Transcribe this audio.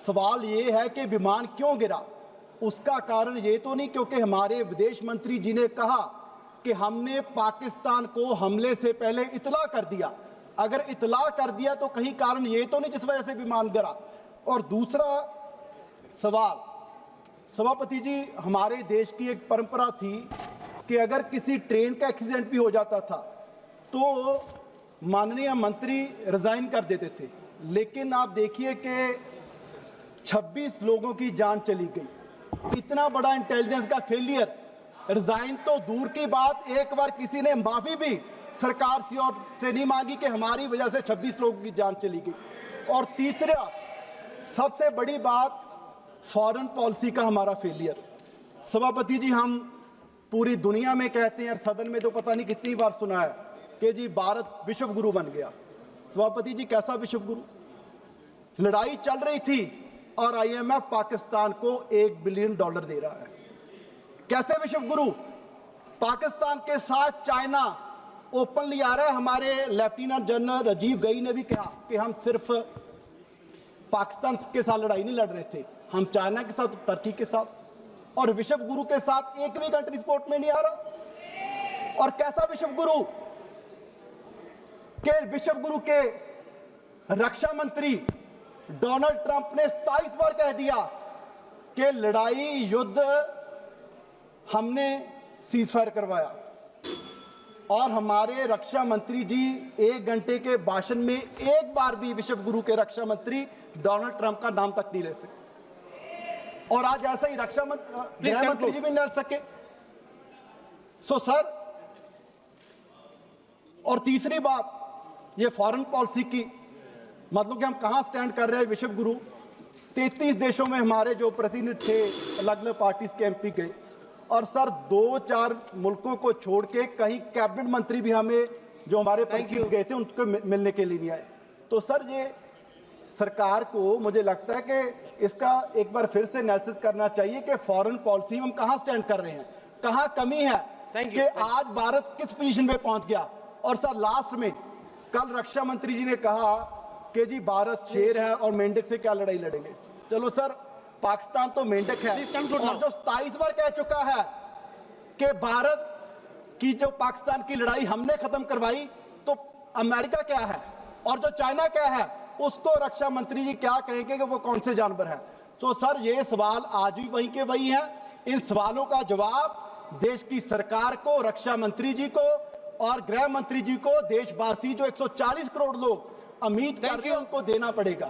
सवाल ये है कि विमान क्यों गिरा। उसका कारण ये तो नहीं क्योंकि हमारे विदेश मंत्री जी ने कहा कि हमने पाकिस्तान को हमले से पहले इतला कर दिया। अगर इतला कर दिया तो कहीं कारण ये तो नहीं जिस वजह से विमान गिरा। और दूसरा सवाल, सभापति जी, हमारे देश की एक परंपरा थी कि अगर किसी ट्रेन का एक्सीडेंट भी हो जाता था तो माननीय मंत्री रिजाइन कर देते थे, लेकिन आप देखिए कि 26 लोगों की जान चली गई। इतना बड़ा इंटेलिजेंस का फेलियर, रिजाइन तो दूर की बात, एक बार किसी ने माफी भी सरकार से नहीं मांगी कि हमारी वजह से 26 लोगों की जान चली गई। और तीसरा सबसे बड़ी बात, फॉरेन पॉलिसी का हमारा फेलियर। सभापति जी, हम पूरी दुनिया में कहते हैं और सदन में तो पता नहीं कितनी बार सुना है कि जी भारत विश्व गुरु बन गया। सभापति जी, कैसा विश्व गुरु? लड़ाई चल रही थी और आईएमएफ पाकिस्तान को $1 बिलियन दे रहा है। कैसे विश्व गुरु? पाकिस्तान के साथ चाइना ओपनली आ रहा है। हमारे लेफ्टिनेंट जनरल राजीव गई ने भी कहा कि हम सिर्फ पाकिस्तान के साथ लड़ाई नहीं लड़ रहे थे, हम चाइना के साथ, टर्की के साथ, और विश्व गुरु के साथ एक भी कंट्री सपोर्ट में नहीं आ रहा। और कैसा विश्व गुरु के विश्व गुरु के रक्षा मंत्री डोनाल्ड ट्रंप ने 27 बार कह दिया कि लड़ाई युद्ध हमने सीजफायर करवाया, और हमारे रक्षा मंत्री जी 1 घंटे के भाषण में एक बार भी विश्व गुरु के रक्षा मंत्री डोनाल्ड ट्रंप का नाम तक नहीं ले सके। और आज ऐसा ही रक्षा मंत्री जी भी नहीं लड़ सके। सो सर, और तीसरी बात, ये फॉरेन पॉलिसी की, मतलब कि हम कहां स्टैंड कर रहे हैं विश्व गुरु। 33 देशों में हमारे जो प्रतिनिधि थे, अलग अलग पार्टीज के एमपी गए, और सर 2-4 मुल्कों को छोड़ के कहीं कैबिनेट मंत्री भी हमें जो हमारे प्रतिनिधि गए थे उनको मिलने के लिए नहीं आए। तो सर ये सरकार को मुझे लगता है कि इसका एक बार फिर से एनालिसिस करना चाहिए कि फॉरेन पॉलिसी में हम कहां स्टैंड कर रहे हैं, कहां कमी है कि आज भारत किस पोजीशन पे पहुंच गया। और सर लास्ट में कल रक्षा मंत्री जी ने कहा कि जी भारत शेर है और मेंढक से क्या लड़ाई लड़ेंगे। चलो सर, पाकिस्तान तो मेंढक है, और जो 27 बार कह चुका है कि भारत की जो पाकिस्तान की लड़ाई हमने खत्म करवाई, तो अमेरिका क्या है और जो चाइना क्या है, उसको रक्षा मंत्री जी क्या कहेंगे कि वो कौन से जानवर है। तो सर ये सवाल आज भी वहीं के वही हैं। इन सवालों का जवाब देश की सरकार को, रक्षा मंत्री जी को और गृह मंत्री जी को, देशवासी जो 140 करोड़ लोग उम्मीद कर रहे हैं, उनको देना पड़ेगा।